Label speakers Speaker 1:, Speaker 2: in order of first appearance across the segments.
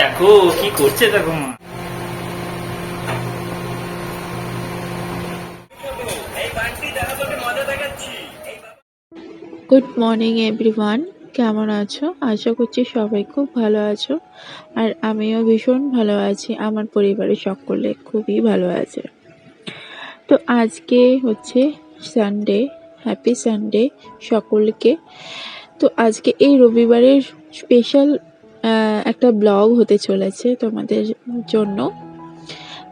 Speaker 1: দেখো কি করছে, দেখো মা।
Speaker 2: গুড মর্নিং এভরিওয়ান, কেমন আছো? আশা করছি সবাই খুব ভালো আছো। আর আমিও ভীষণ ভালো আছি, আমার পরিবারের সকলে খুবই ভালো আছে। তো আজকে হচ্ছে সানডে, হ্যাপি সানডে সকলকে। তো আজকে এই রবিবারের স্পেশাল একটা ব্লগ হতে চলেছে তোমাদের জন্য।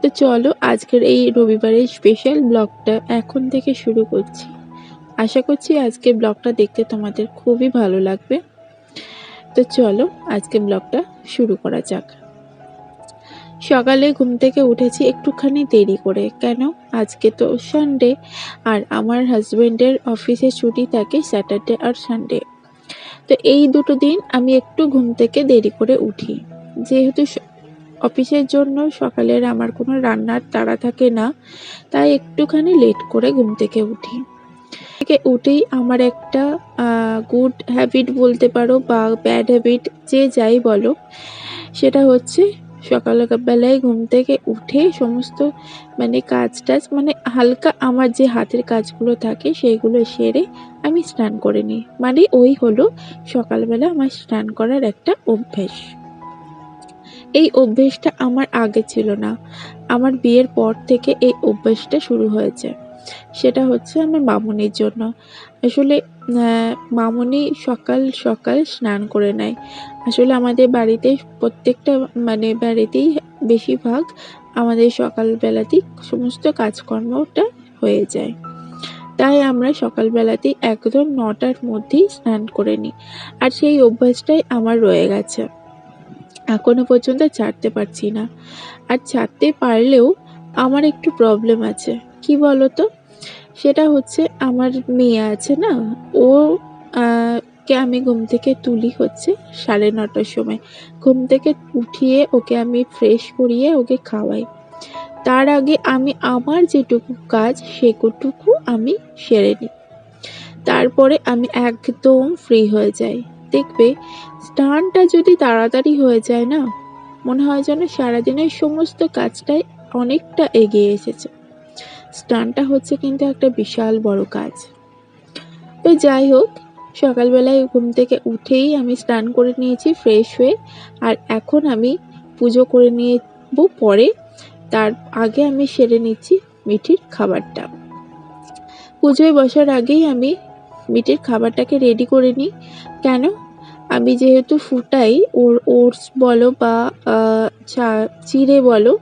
Speaker 2: তো চলো আজকের এই রবিবারের স্পেশাল ব্লগটা এখন থেকে শুরু করছি। আশা করছি আজকে ব্লগটা দেখতে তোমাদের খুবই ভালো লাগবে। তো চলো আজকে ব্লগটা শুরু করা যাক। সকালে ঘুম থেকে উঠেছি একটুখানি দেরি করে, কেন আজকে তো সানডে আর আমার হাজবেন্ডের অফিসে ছুটি থাকে স্যাটারডে আর সানডে। তো এই দুটো দিন আমি একটু ঘুম থেকে দেরি করে উঠি, যেহেতু অফিসের জন্য সকালের আমার কোনো রান্নার তাড়া থাকে না, তাই একটুখানি লেট করে ঘুম থেকে উঠি। থেকে উঠেই আমার একটা গুড হ্যাবিট বলতে পারো বা ব্যাড হ্যাবিট, যে যাই বলো, সেটা হচ্ছে সকালবেলায় ঘুম থেকে উঠে সমস্ত কাজ টাজ হালকা আমার যে হাতের কাজগুলো থাকে সেইগুলো সেরে আমি স্নান করে নিই। ওই হলো সকালবেলা আমার স্নান করার একটা অভ্যেস। এই অভ্যেসটা আমার আগে ছিল না, আমার বিয়ের পর থেকে এই অভ্যেসটা শুরু হয়েছে। সেটা হচ্ছে আমার মামুনির জন্য। আসলে মামুনি সকাল সকাল স্নান করে নেয়। আসলে আমাদের বাড়িতে প্রত্যেকটা বাড়িতেই বেশিরভাগ আমাদের সকালবেলাতেই সমস্ত কাজকর্মটা হয়ে যায়, তাই আমরা সকালবেলাতেই একদম 9টার মধ্যেই স্নান করে নিই। আর সেই অভ্যাসটাই আমার রয়ে গেছে, এখনো পর্যন্ত ছাড়তে পারছি না। আর ছাড়তে পারলেও আমার একটু প্রবলেম আছে, কি বলতো? সেটা হচ্ছে আমার মেয়ে আছে না, ও কে আমি ঘুম থেকে তুলি হচ্ছে 9:30টার সময়। ঘুম থেকে উঠিয়ে ওকে আমি ফ্রেশ করিয়ে ওকে খাওয়াই। তার আগে আমি আমার যেটুকু কাজ সেটুকু আমি সেরে নিই, তারপরে আমি একদম ফ্রি হয়ে যাই। দেখবে স্নানটা যদি তাড়াতাড়ি হয়ে যায় না, মনে হয় যেন সারাদিনের সমস্ত কাজটাই অনেকটা এগিয়ে এসেছে। স্নানটা হচ্ছে কিন্তু একটা বিশাল বড় কাজ। তো যাই হোক, সকালবেলায় ঘুম থেকে উঠেই আমি স্নান করে নিয়েছি ফ্রেশ হয়ে। আর এখন আমি পুজো করে নেব পরে, তার আগে আমি সেরে নিচ্ছি মিঠির খাবারটা। পুজোয় বসার আগেই আমি মিঠির খাবারটাকে রেডি করে নিই। কেন? আমি যেহেতু ফুটাই ওটস বলো বা চিড়ে বলো,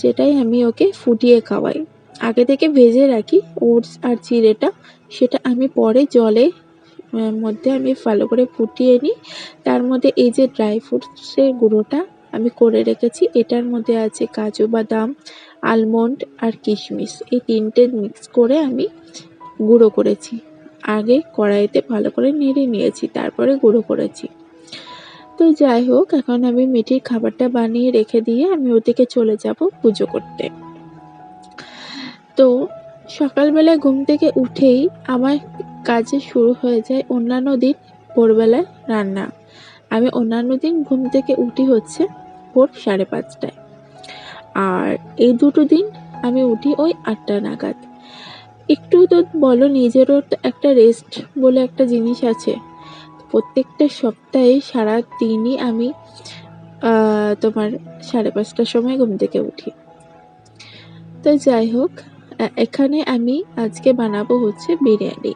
Speaker 2: সেটাই আমি ওকে ফুটিয়ে খাওয়াই। আগে থেকে ভেজে রাখি ওটস আর চিড়েটা, সেটা আমি পরে জলে মধ্যে আমি ভালো করে ফুটিয়ে নিই। তার মধ্যে এই যে ড্রাই ফ্রুটসের গুঁড়োটা আমি করে রেখেছি, এটার মধ্যে আছে কাজু বাদাম, আলমন্ড আর কিশমিশ, এই তিনটে মিক্স করে আমি গুঁড়ো করেছি। আগে কড়াইতে ভালো করে নেড়ে নিয়েছি, তারপরে গুঁড়ো করেছি। তো যাই হোক, এখন আমি মিঠির খাবারটা বানিয়ে রেখে দিয়ে আমি ওদিকে চলে যাব পুজো করতে। তো সকালবেলায় ঘুম থেকে উঠেই আমার কাজে শুরু হয়ে যায় অন্যান্য দিন ভোরবেলায় রান্না। আমি অন্যান্য দিন ঘুম থেকে উঠি হচ্ছে ভোর 5:30টায়, আর এই দুটো দিন আমি উঠি ওই 8টা নাগাদ। একটু তো বলো, নিজেরও তো একটা রেস্ট বলে একটা জিনিস আছে। প্রত্যেকটা সপ্তাহে সারা দিনই আমি তোমার 5:30টার সময় ঘুম থেকে উঠি। তো যাই হোক, এখানে আমি আজকে বানাবো হচ্ছে বিরিয়ানি।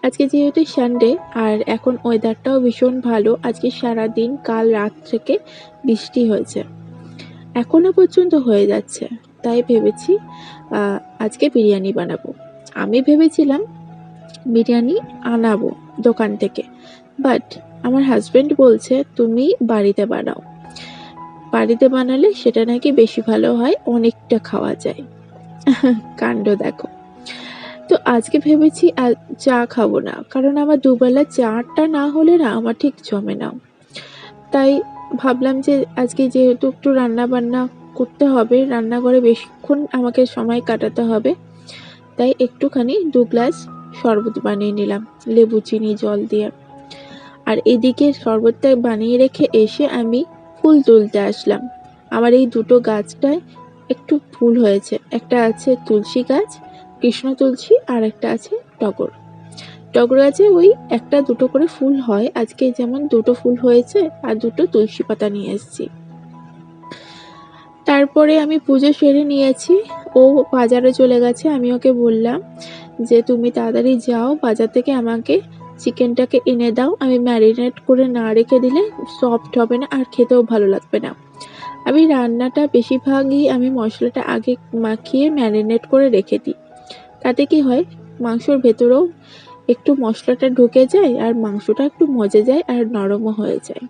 Speaker 2: আজকে যেহেতু সানডে আর এখন ওয়েদারটাও ভীষণ ভালো, আজকে সারাদিন কাল রাত থেকে বৃষ্টি হয়েছে, এখনো পর্যন্ত হয়ে যাচ্ছে। তাই ভেবেছি আজকে বিরিয়ানি বানাবো। আমি ভেবেছিলাম বিরিয়ানি আনাবো দোকান থেকে, বাট আমার হাজবেন্ড বলছে তুমি বাড়িতে বানাও, বাড়িতে বানালে সেটা নাকি বেশি ভালো হয়, অনেকটা খাওয়া যায়। কাণ্ড দেখো। তো আজকে ভেবেছি চা খাবো না, কারণ আমার দুবেলা চাটা না হলে না আমার ঠিক জমে না। তাই ভাবলাম যে আজকে যেহেতু একটু রান্না বান্না করতে হবে, রান্নাঘরে বেশিক্ষণ আমাকে সময় কাটাতে হবে, তাই একটুখানি 2 গ্লাস শরবত বানিয়ে নিলাম লেবু চিনি জল দিয়ে। আর এদিকে শরবতটা বানিয়ে রেখে এসে আমি ফুল তুলতে আসলাম। আমার এই দুটো গাছটায় একটু ফুল হয়েছে, একটা আছে তুলসী গাছ, কৃষ্ণ তুলসী, আর একটা আছে টগর। টগর গাছে ওই একটা দুটো করে ফুল হয়, আজকে যেমন দুটো ফুল হয়েছে আর দুটো তুলসী পাতা নিয়ে এসেছি। তারপরে আমি পুজো সেরে নিয়েছি, ও বাজারে চলে গেছে। আমি ওকে বললাম যে তুমি তাড়াতাড়ি যাও, বাজার থেকে আমাকে চিকেনটাকে এনে দাও, আমি ম্যারিনেট করে না রেখে দিলে সফট হবে না আর খেতেও ভালো লাগবে না। আমি রান্নাটা বেশিরভাগই আমি মশলাটা আগে মাখিয়ে ম্যারিনেট করে রেখে দিই, তাতে কি হয় মাংসর ভেতরেও একটু মশলাটা ঢুকে যায় আর মাংসটা একটু মজে যায় আর নরমও হয়ে যায়।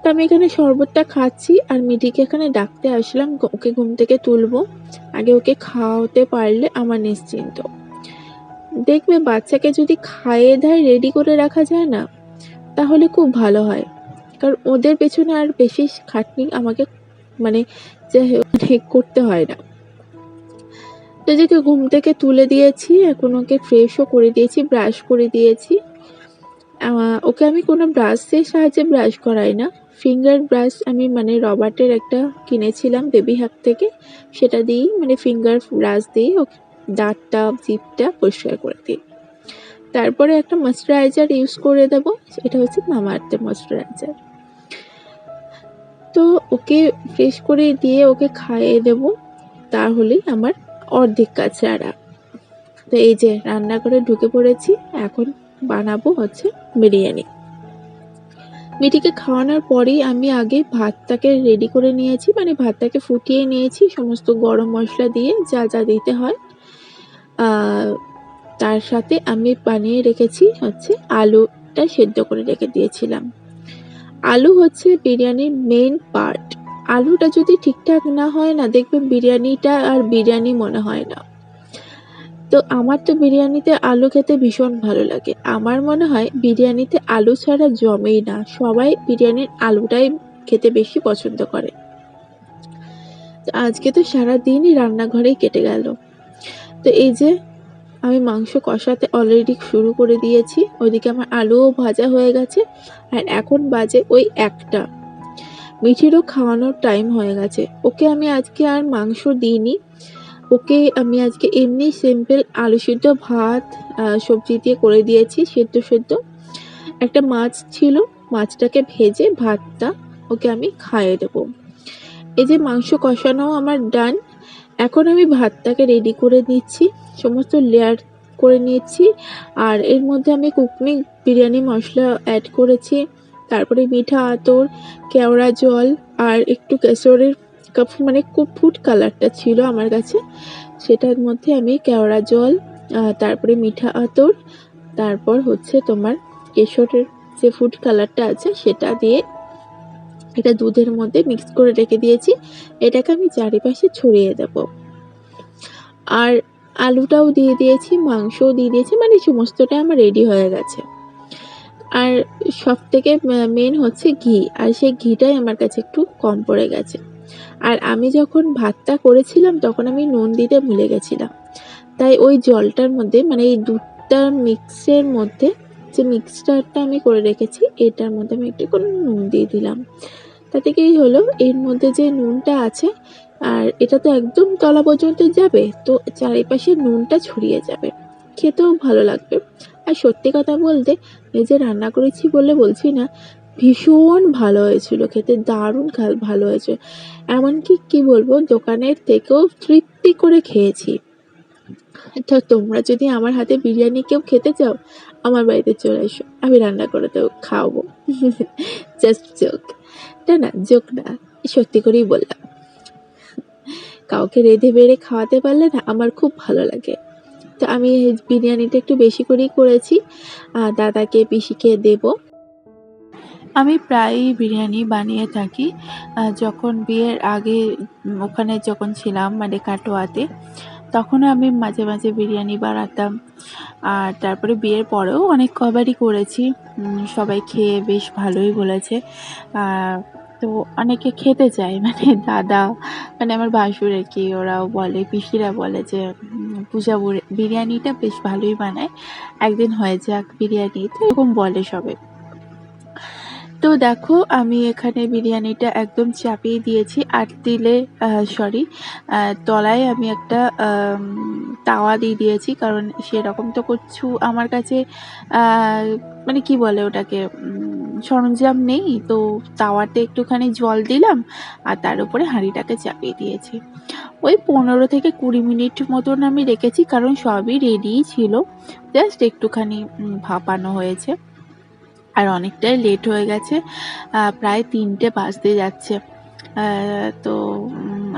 Speaker 2: তো আমি এখানে শরবতটা খাচ্ছি আর মিঠিকে এখানে ডাকতে আসলাম, ওকে ঘুম থেকে তুলবো, আগে ওকে খাওয়াতে পারলে আমার নিশ্চিন্ত। দেখবে বাচ্চাকে যদি খাইয়ে দেয় রেডি করে রাখা যায় না, তাহলে খুব ভালো হয়, কারণ ওদের পেছনে আর বেশি খাটনি আমাকে মানে করতে হয় না। তো যে ঘুম থেকে তুলে দিয়েছি, এখন ওকে ফ্রেশও করে দিয়েছি, ব্রাশ করে দিয়েছি। ওকে আমি কোনো ব্রাশের সাহায্যে ব্রাশ করাই না, ফিঙ্গার ব্রাশ আমি মানে রবার্টের একটা কিনেছিলাম বেবি হাব থেকে, সেটা দিয়েই মানে ফিঙ্গার ব্রাশ দিয়ে ওকে দাঁতটা জিভটা পরিষ্কার করে দিই। তারপরে একটা ময়েশ্চারাইজার ইউজ করে দেব, এটা হচ্ছে মামাআর্থের ময়েশ্চারাইজার। তো ওকে ফ্রেশ করে দিয়ে ওকে খাইয়ে দেব, তাহলেই আমার অর্ধেক কাজ সারা। তো এই যে রান্নাঘরে ঢুকে পড়েছি, এখন বানাবো হচ্ছে বিরিয়ানি। মিঠিকে খাওয়ানোর পরেই আমি আগে ভাতটাকে রেডি করে নিয়েছি, মানে ভাতটাকে ফুটিয়ে নিয়েছি সমস্ত গরম মশলা দিয়ে যা যা দিতে হয়। তার সাথে আমি বানিয়ে রেখেছি হচ্ছে আলুটা সেদ্ধ করে রেখে দিয়েছিলাম। আলু হচ্ছে বিরিয়ানির মেইন পার্ট। আলুটা যদি ঠিকঠাক না হয় না, দেখবেন বিরিয়ানিটা আর বিরিয়ানি মনে হয় না। তো আমার তো বিরিয়ানিতে আলু খেতে ভীষণ ভালো লাগে। আমার মনে হয় বিরিয়ানিতে আলু ছাড়া জমেই না, সবাই বিরিয়ানির আলুটাই খেতে বেশি পছন্দ করে। তো আজকে তো সারাদিনই রান্নাঘরেই কেটে গেল। তো এই যে আমি মাংস কষাতে অলরেডি শুরু করে দিয়েছি, ওইদিকে আমার আলুও ভাজা হয়ে গেছে, আর এখন বাজে ওই 1টা। মিঠিরও খাওয়ানোর টাইম হয়ে গেছে, ওকে আমি আজকে আর মাংস দিইনি, ওকে আমি আজকে এমনি সিম্পল আলু সিদ্ধ ভাত সবজি দিয়ে করে দিয়েছি, সেদ্ধ সেদ্ধ। একটা মাছ ছিল, মাছটাকে ভেজে ভাতটা ওকে আমি খাইয়ে দেবো। এই যে মাংস কষানো আমার ডান, এখন আমি ভাতটাকে রেডি করে নিচ্ছি, সমস্ত লেয়ার করে নিচ্ছি। আর এর মধ্যে আমি কুকমি বিরিয়ানি মশলা অ্যাড করেছি, তারপরে মিঠা আতর, কেওড়া জল আর একটু কেশরের কাপ, মানে খুব ফুড কালারটা ছিল আমার কাছে, সেটার মধ্যে আমি কেওড়া জল, তারপরে মিঠা আতর, তারপর হচ্ছে তোমার কেশরের যে ফুড কালারটা আছে সেটা দিয়ে এটা দুধের মধ্যে মিক্স করে রেখে দিয়েছি, এটাকে আমি চারিপাশে ছড়িয়ে দেব। আর আলুটাও দিয়ে দিয়েছি, মাংসও দিয়ে দিয়েছি, মানে সমস্তটা আমার রেডি হয়ে গেছে। আর সব থেকে মেন হচ্ছে ঘি, আর সেই ঘিটাই আমার কাছে একটু কম পড়ে গেছে। আর আমি যখন ভাতটা করেছিলাম তখন আমি নুন দিতে ভুলে গেছিলাম, তাই ওই জলটার মধ্যে মানে এই দুধটার মিক্সের মধ্যে যে মিক্সচারটা আমি করে রেখেছি এটার মধ্যে আমি একটু করে নুন দিয়ে দিলাম। তাতে কি হলো, এর মধ্যে যে নুনটা আছে আর এটা তো একদম তলা পর্যন্ত যাবে, তো চারিপাশে নুনটা ছড়িয়ে যাবে, খেতেও ভালো লাগবে। আর সত্যি কথা বলতে নিজে রান্না করেছি বলে বলছি না, ভীষণ ভালো হয়েছিল খেতে, দারুণ ভালো হয়েছে। এমনকি কি বলবো, দোকানের থেকেও তৃপ্তি করে খেয়েছি। তো তোমরা যদি আমার হাতে বিরিয়ানি কেউ খেতে চাও, আমার বাড়িতে চলে এসো, আমি রান্না করে তো খাওয়াবো। জাস্ট জোক, না জোক না, সত্যি করেই বললাম। কাউকে রেঁধে বেড়ে খাওয়াতে পারলে না আমার খুব ভালো লাগে। তো আমি বিরিয়ানিটা একটু বেশি করেই করেছি, দাদাকে পিসিকে দেব। আমি প্রায়ই বিরিয়ানি বানিয়ে থাকি, যখন বিয়ের আগে ওখানে যখন ছিলাম মানে কাটোয়াতে, তখনও আমি মাঝে মাঝে বিরিয়ানি বানাতাম। আর তারপরে বিয়ের পরেও অনেক কবারই করেছি, সবাই খেয়ে বেশ ভালোই বলেছে। তো অনেকে খেতে চায়, মানে দাদা, মানে আমার ভাসুর আর কি, ওরাও বলে, পিসিরা বলে যে পূজা বিরিয়ানিটা বেশ ভালোই বানায়, একদিন হয়ে যাক বিরিয়ানি, তো এরকম বলে সবাই। তো দেখো আমি এখানে বিরিয়ানিটা একদম চাপিয়ে দিয়েছি আর তেলে সরি তলায় আমি একটা তাওয়া দিয়ে দিয়েছি, কারণ সেরকম তো কিছু আমার কাছে মানে কি বলে ওটাকে সরঞ্জাম নেই। তো তাওয়াতে একটুখানি জল দিলাম আর তার উপরে হাঁড়িটাকে চাপিয়ে দিয়েছি। ওই 15 থেকে 20 মিনিট মতন আমি রেখেছি, কারণ সবই রেডিই ছিল, জাস্ট একটুখানি ভাপানো হয়েছে। আর অনেকটাই লেট হয়ে গেছে, প্রায় 3টে বাজতে যাচ্ছে। তো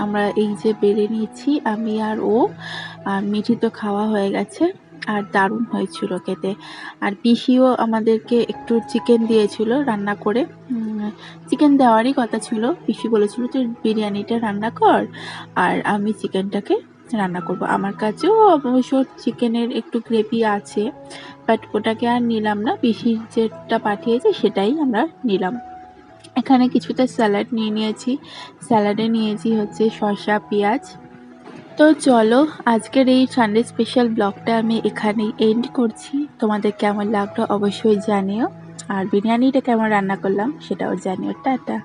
Speaker 2: আমরা এই যে বেড়ে নিয়েছি আমি আর ও, আর মিঠি তো খাওয়া হয়ে গেছে আর দারুণ হয়েছিল খেতে। আর পিসিও আমাদেরকে একটু চিকেন দিয়েছিল রান্না করে। চিকেন দেওয়ারই কথা ছিল, পিসি বলেছিল তুই বিরিয়ানিটা রান্না কর আর আমি চিকেনটাকে রান্না করব। আমার কাছেও অবশ্য চিকেনের একটু গ্রেভি আছে, বাট ওটাকে আর নিলাম না, পিসি যেটা পাঠিয়েছে সেটাই আমরা নিলাম। এখানে কিছুটা স্যালাড নিয়ে নিয়েছি, স্যালাডে নিয়েছি হচ্ছে শসা, পেঁয়াজ। তো চলো আজকের এই সানডে স্পেশাল ব্লগটা আমি এখানেই এন্ড করছি। তোমাদের কেমন লাগলো অবশ্যই জানিও, আর বিরিয়ানিটা কেমন রান্না করলাম সেটাও জানিও। টাটা।